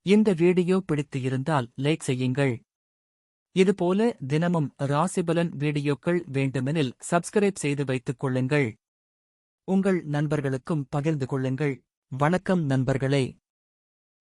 இந்த வீடியோ பிடித்து இருந்தால் லைக் செய்யுங்கள். இதுபோல தினமும் ராசிபலன் வீடியோக்கள் வேண்டுமெனில் சப்ஸ்கிரைப் செய்து வைத்துக் கொள்ளுங்கள். உங்கள் நண்பர்களுக்கும் பகிர்ந்து கொள்ளுங்கள். வணக்கம் நண்பர்களே.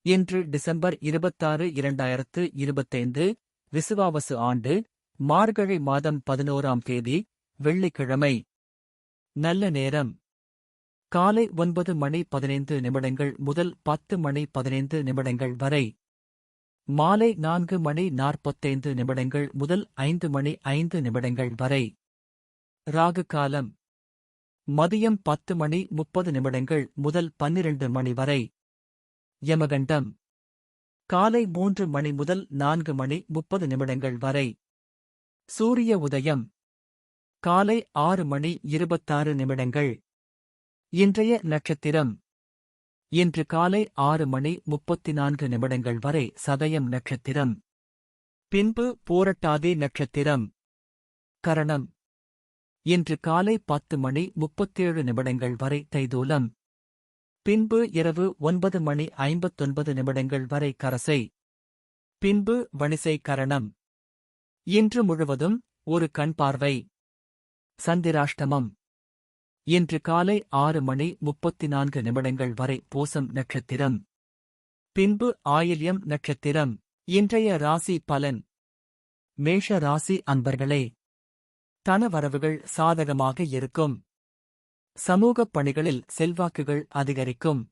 இன்று டிசம்பர் 26, 2025, விசுவாவசு ஆண்டு, மார்கழி மாதம் 11ஆம் தேதி, வெள்ளிக்கிழமை. நல்ல நேரம் காலை 9:15 முதல் 10:15 வரை. மாலை 4:45 முதல் 5:05 வரை. ராகு காலம் மதியம் 10:30 முதல் 12 வரை. யமகண்டம் காலை 3 முதல் 4:30 வரை. சூரிய உதயம் காலை 6:26. இன்றைய நட்சத்திரம் இன்று காலை 6:34 வரை சதயம் நட்சத்திரம். பின்பு பூரட்டாதி நட்சத்திரம். கரணம் இன்று காலை 10:37 வரை தைதூலம். பின்பு இரவு 9:59 வரை கரசை. பின்பு வணிசை கரணம். இன்று முழுவதும் ஒரு கண் பார்வை. சந்திராஷ்டமம் இன்று காலை 6:34 வரை பூசம் நட்சத்திரம். பின்பு ஆயில்யம் நட்சத்திரம். இன்றைய ராசி பலன். மேஷ ராசி அன்பர்களே, தனவரவுகள் சாதகமாக இருக்கும். சமூகப் பணிகளில் செல்வாக்குகள் அதிகரிக்கும்.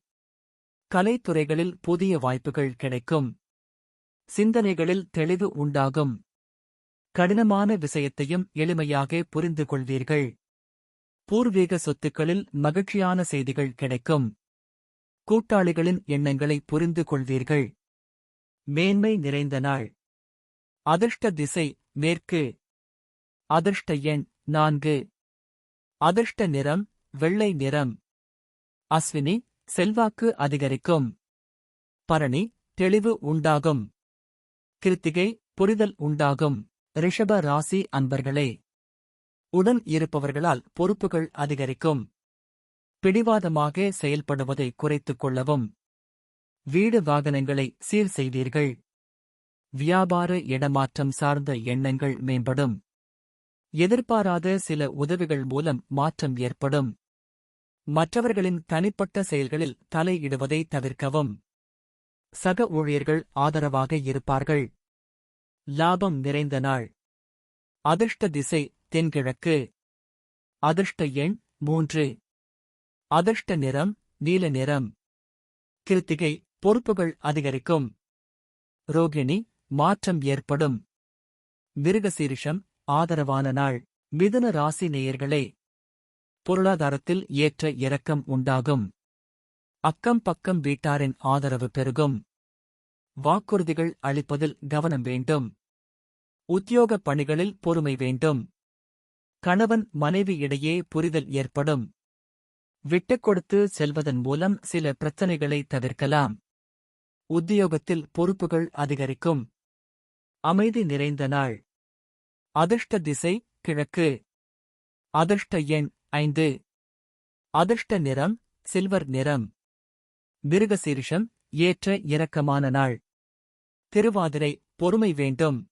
கலைத்துறைகளில் புதிய வாய்ப்புகள் கிடைக்கும். சிந்தனைகளில் தெளிவு உண்டாகும். கடினமான விஷயத்தையும் எளிமையாக புரிந்து கொள்வீர்கள். பூர்வீக சொத்துக்களில் மகிழ்ச்சியான செய்திகள் கிடைக்கும். கூட்டாளிகளின் எண்ணங்களை புரிந்து கொள்வீர்கள். மேன்மை நிறைந்த நாள். அதிர்ஷ்ட திசை மேற்கு. அதிர்ஷ்ட எண் 4. அதிர்ஷ்ட நிறம் வெள்ளை நிறம். அஸ்வினி செல்வாக்கு அதிகரிக்கும். பரணி தெளிவு உண்டாகும். கிருத்திகை புரிதல் உண்டாகும். ரிஷப ராசி அன்பர்களே, உடன் இருப்பவர்களால் பொறுப்புகள் அதிகரிக்கும். பிடிவாதமாக செயல்படுவதை குறைத்துக் கொள்ளவும். வீடு வாகனங்களை சீர் செய்வீர்கள். வியாபார இடமாற்றம் சார்ந்த எண்ணங்கள் மேம்படும். எதிர்பாராத சில உதவிகள் மூலம் மாற்றம் ஏற்படும். மற்றவர்களின் தனிப்பட்ட செயல்களில் தலையிடுவதை தவிர்க்கவும். சக ஊழியர்கள் ஆதரவாக இருப்பார்கள். லாபம் நிறைந்த நாள். அதிர்ஷ்ட திசை தென்கிழக்கு. அதிர்ஷ்ட எண் 3. அதிர்ஷ்ட நிறம் நீல நிறம். கிருத்திகை பொறுப்புகள் அதிகரிக்கும். ரோகிணி மாற்றம் ஏற்படும். மிருகசீரிஷம் ஆதரவான நாள். மிதுன ராசி நேயர்களே, பொருளாதாரத்தில் ஏற்ற இறக்கம் உண்டாகும். அக்கம் பக்கம் வீட்டாரின் ஆதரவு பெருகும். வாக்குறுதிகள் அளிப்பதில் கவனம் வேண்டும். உத்தியோகப் பணிகளில் பொறுமை வேண்டும். கணவன் மனைவி இடையே புரிதல் ஏற்படும். விட்டுக் கொடுத்து செல்வதன் மூலம் சில பிரச்சனைகளை தவிர்க்கலாம். உத்தியோகத்தில் பொறுப்புகள் அதிகரிக்கும். அமைதி நிறைந்த நாள். அதிர்ஷ்ட திசை கிழக்கு. அதிர்ஷ்ட எண் 5. அதிர்ஷ்ட நிறம் சில்வர் நிறம். மிருகசீரிஷம் ஏற்ற இறக்கமான நாள். திருவாதிரை பொறுமை வேண்டும்.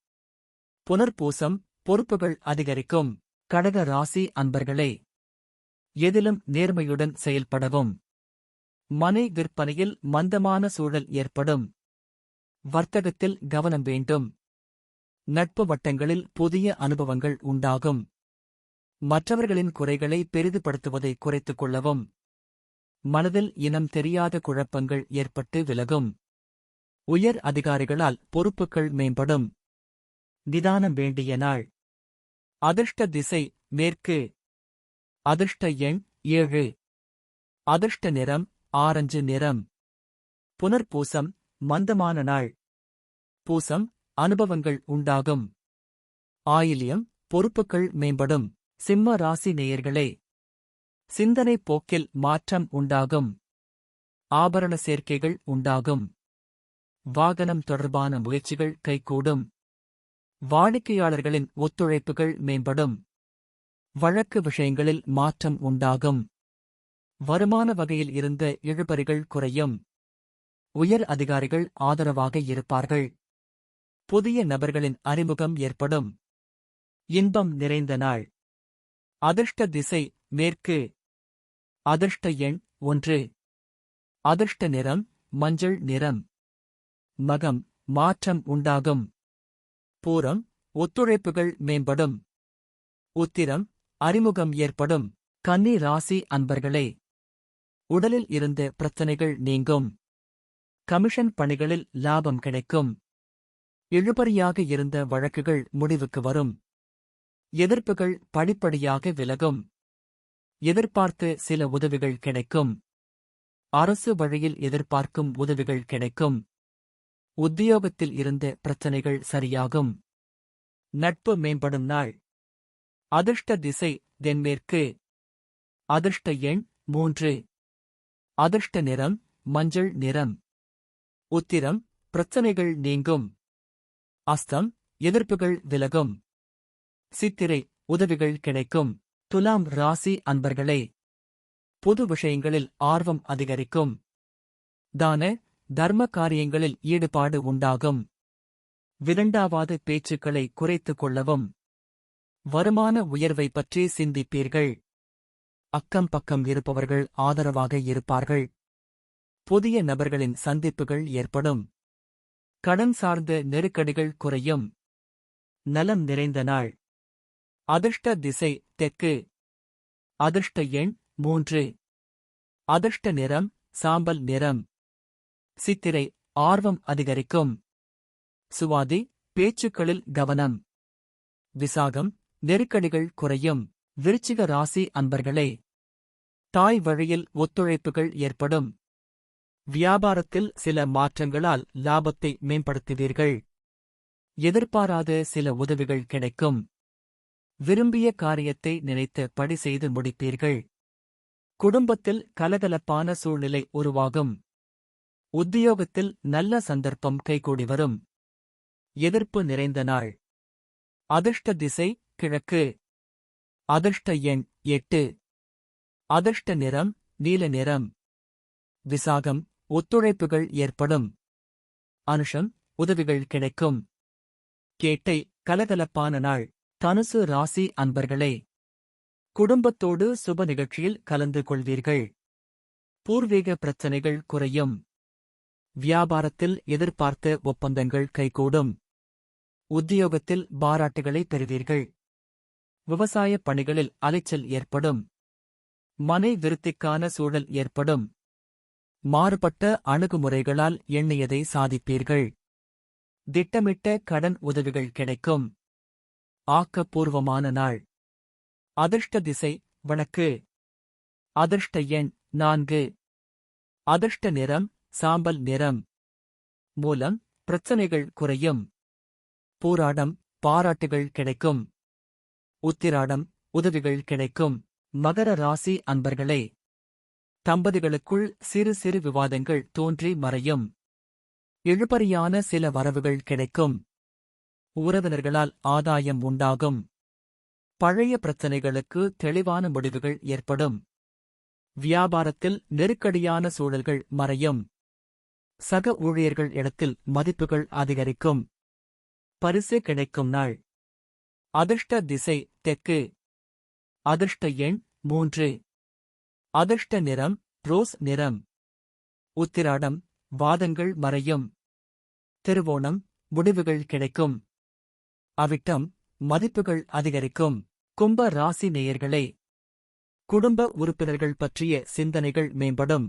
புனர்பூசம் பொறுப்புகள் அதிகரிக்கும். கடக ராசி அன்பர்களே, எதிலும் நேர்மையுடன் செயல்படவும். மனை விற்பனையில் மந்தமான சூழல் ஏற்படும். வர்த்தகத்தில் கவனம் வேண்டும். நட்பு வட்டங்களில் புதிய அனுபவங்கள் உண்டாகும். மற்றவர்களின் குறைகளை பெரிதுபடுத்துவதை குறைத்துக் கொள்ளவும். மனதில் இனம் தெரியாத குழப்பங்கள் ஏற்பட்டு விலகும். உயர் அதிகாரிகளால் பொறுப்புகள் மேம்படும். நிதானம் வேண்டிய நாள். அதிர்ஷ்ட திசை மேற்கு. அதிர்ஷ்ட எண் 7. அதிர்ஷ்ட நிறம் ஆரஞ்சு நிறம். புனர்பூசம் மந்தமான நாள். பூசம் அனுபவங்கள் உண்டாகும். ஆயில்யம் பொறுப்புகள் மேம்படும். சிம்ம ராசி நேயர்களே, சிந்தனை போக்கில் மாற்றம் உண்டாகும். ஆபரண சேர்க்கைகள் உண்டாகும். வாகனம் தொடர்பான முயற்சிகள் கைகூடும். வாடிக்கையாளர்களின் ஒத்துழைப்புகள் மேம்படும். வழக்கு விஷயங்களில் மாற்றம் உண்டாகும். வருமான வகையில் இருந்த இழுபறிகள் குறையும். உயர் அதிகாரிகள் ஆதரவாக இருப்பார்கள். புதிய நபர்களின் அறிமுகம் ஏற்படும். இன்பம் நிறைந்த நாள். அதிர்ஷ்ட திசை மேற்கு. அதிர்ஷ்ட எண் 1. அதிர்ஷ்ட நிறம் மஞ்சள் நிறம். மகம் மாற்றம் உண்டாகும். பூரம் ஒத்துழைப்புகள் மேம்படும். உத்திரம் அறிமுகம் ஏற்படும். கன்னி ராசி அன்பர்களே, உடலில் இருந்த பிரச்சனைகள் நீங்கும். கமிஷன் பணிகளில் லாபம் கிடைக்கும். இழுபறியாக இருந்த வழக்குகள் முடிவுக்கு வரும். எதிர்ப்புகள் படிப்படியாக விலகும். எதிர்பார்த்து சில உதவிகள் கிடைக்கும். அரசு வழியில் எதிர்பார்க்கும் உதவிகள் கிடைக்கும். உத்தியோகத்தில் இருந்த பிரச்சனைகள் சரியாகும். நட்பு மேம்படும் நாள். அதிர்ஷ்ட திசை தென்மேற்கு. அதிர்ஷ்ட எண் 3. அதிர்ஷ்ட நிறம் மஞ்சள் நிறம். உத்திரம் பிரச்சனைகள் நீங்கும். அஸ்தம் எதிர்ப்புகள் விலகும். சித்திரை உதவிகள் கிடைக்கும். துலாம் ராசி அன்பர்களே, புது விஷயங்களில் ஆர்வம் அதிகரிக்கும். தான தர்ம காரியங்களில் ஈடுபாடு உண்டாகும். விதண்டாவாத பேச்சுக்களை குறைத்துக் கொள்ளவும். வருமான உயர்வை பற்றி சிந்திப்பீர்கள். அக்கம் பக்கம் இருப்பவர்கள் ஆதரவாக இருப்பார்கள். புதிய நபர்களின் சந்திப்புகள் ஏற்படும். கடன் சார்ந்த நெருக்கடிகள் குறையும். நலம் நிறைந்த நாள். அதிர்ஷ்ட திசை தெற்கு. அதிர்ஷ்ட எண் 3. அதிர்ஷ்ட நிறம் சாம்பல் நிறம். சித்திரை ஆர்வம் அதிகரிக்கும். சுவாதி பேச்சுக்களில் கவனம். விசாகம் நெருக்கடிகள் குறையும். விருச்சிக ராசி அன்பர்களே, தாய் வழியில் ஒத்துழைப்புகள் ஏற்படும். வியாபாரத்தில் சில மாற்றங்களால் லாபத்தை மேம்படுத்துவீர்கள். எதிர்பாராத சில உதவிகள் கிடைக்கும். விரும்பிய காரியத்தை நினைத்தபடி செய்து முடிப்பீர்கள். குடும்பத்தில் கலகலப்பான சூழ்நிலை உருவாகும். உத்தியோகத்தில் நல்ல சந்தர்ப்பம் கைகூடி வரும். எதிர்ப்பு நிறைந்த நாள். அதிர்ஷ்ட திசை கிழக்கு. அதிர்ஷ்ட எண் 8. அதிர்ஷ்ட நிறம் நீல நிறம். விசாகம் ஒத்துழைப்புகள் ஏற்படும். அனுஷம் உதவிகள் கிடைக்கும். கேட்டை கலகலப்பான நாள். தனுசு ராசி அன்பர்களே, குடும்பத்தோடு சுப நிகழ்ச்சியில் கலந்து கொள்வீர்கள். பூர்வீக பிரச்சனைகள் குறையும். வியாபாரத்தில் எதிர்பார்த்த ஒப்பந்தங்கள் கைகூடும். உத்தியோகத்தில் பாராட்டுகளை பெறுவீர்கள். விவசாய பணிகளில் அலைச்சல் ஏற்படும். மனை விருத்திக்கான சூழல் ஏற்படும். மாறுபட்ட அணுகுமுறைகளால் எண்ணியதை சாதிப்பீர்கள். திட்டமிட்ட கடன் உதவிகள் கிடைக்கும். ஆக்கப்பூர்வமான நாள். அதிர்ஷ்ட திசை வடக்கு. அதிர்ஷ்ட எண் 4. அதிர்ஷ்ட நிறம் சாம்பல் நிறம். மூலம் பிரச்சனைகள் குறையும். பூராடம் பாராட்டுகள் கிடைக்கும். உத்திராடம் உதவிகள் கிடைக்கும். மகர ராசி அன்பர்களே, தம்பதிகளுக்குள் சிறு சிறு விவாதங்கள் தோன்றி மறையும். இழுபறியான சில வரவுகள் கிடைக்கும். உறவினர்களால் ஆதாயம் உண்டாகும். பழைய பிரச்சனைகளுக்கு தெளிவான முடிவுகள் ஏற்படும். வியாபாரத்தில் நெருக்கடியான சூழல்கள் மறையும். சக ஊழியர்கள் இடத்தில் மதிப்புகள் அதிகரிக்கும். பரிசு கிடைக்கும் நாள். அதிர்ஷ்ட திசை தெற்கு. அதிர்ஷ்ட எண் 3. அதிர்ஷ்ட நிறம் ரோஸ் நிறம். உத்திராடம் வாதங்கள் மறையும். திருவோணம் முடிவுகள் கிடைக்கும். அவிட்டம் மதிப்புகள் அதிகரிக்கும். கும்ப ராசி நேயர்களே, குடும்ப உறுப்பினர்கள் பற்றிய சிந்தனைகள் மேம்படும்.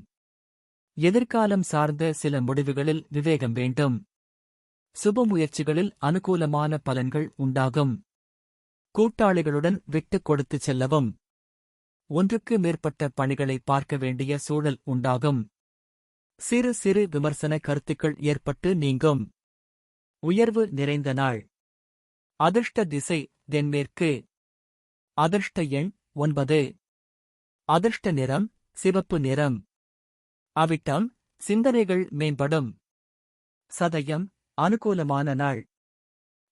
எதிர்காலம் சார்ந்த சில முடிவுகளில் விவேகம் வேண்டும். சுப முயற்சிகளில் அனுகூலமான பலன்கள் உண்டாகும். கூட்டாளிகளுடன் விட்டுக் கொடுத்துச் செல்லவும். ஒன்றுக்கு மேற்பட்ட பணிகளை பார்க்க வேண்டிய சூழல் உண்டாகும். சிறு சிறு விமர்சன கருத்துக்கள் ஏற்பட்டு நீங்கும். உயர்வு நிறைந்த நாள். அதிர்ஷ்ட திசை தென்மேற்கு. அதிர்ஷ்ட எண் 9. அதிர்ஷ்ட நிறம் சிவப்பு நிறம். அவிட்டம் சிந்தனைகள் மேம்படும். சதயம் அனுகூலமான நாள்.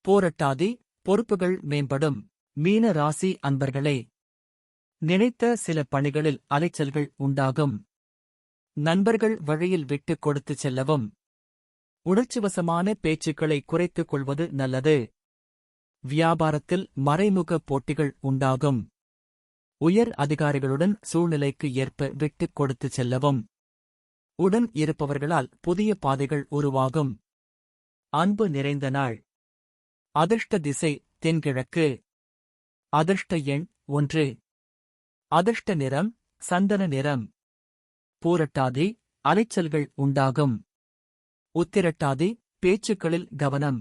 போரட்டாதி பொறுப்புகள் மேம்படும். மீன ராசி அன்பர்களே, நினைத்த சில பணிகளில் அலைச்சல்கள் உண்டாகும். நண்பர்கள் வழியில் விட்டுக் கொடுத்துச் செல்லவும். உணர்ச்சிவசமான பேச்சுக்களை குறைத்துக் கொள்வது நல்லது. வியாபாரத்தில் மறைமுக போட்டிகள் உண்டாகும். உயர் அதிகாரிகளுடன் சூழ்நிலைக்கு ஏற்ப விட்டுக் கொடுத்துச் செல்லவும். உடன் இருப்பவர்களால் புதிய பாதைகள் உருவாகும். அன்பு நிறைந்த நாள். அதிர்ஷ்ட திசை தென்கிழக்கு. அதிர்ஷ்ட எண் 1. அதிர்ஷ்ட நிறம் சந்தன நிறம். பூரட்டாதி அலைச்சல்கள் உண்டாகும். உத்திரட்டாதி பேச்சுக்களில் கவனம்.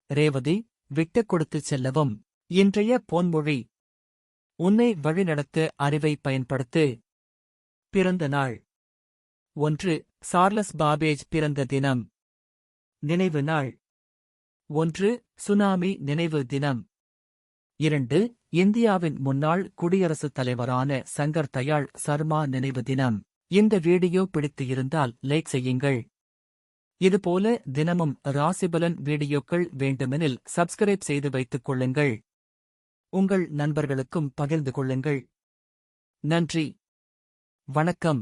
ரேவதி விட்டுக் கொடுத்துச் செல்லவும். இன்றைய பொன்மொழி: உன்னை வழிநடத்த அறிவை பயன்படுத்து. பிறந்த நாள். 1. சார்லஸ் பாபேஜ் பிறந்த தினம். நினைவு நாள். 1. சுனாமி நினைவு தினம். 2. இந்தியாவின் முன்னாள் குடியரசுத் தலைவரான சங்கர் தயாள் சர்மா நினைவு தினம். இந்த வீடியோ பிடித்து இருந்தால் லைக் செய்யுங்கள். இதுபோல தினமும் ராசிபலன் வீடியோக்கள் வேண்டுமெனில் சப்ஸ்கிரைப் செய்து வைத்துக் கொள்ளுங்கள். உங்கள் நண்பர்களுக்கும் பகிர்ந்து கொள்ளுங்கள். நன்றி. வணக்கம்.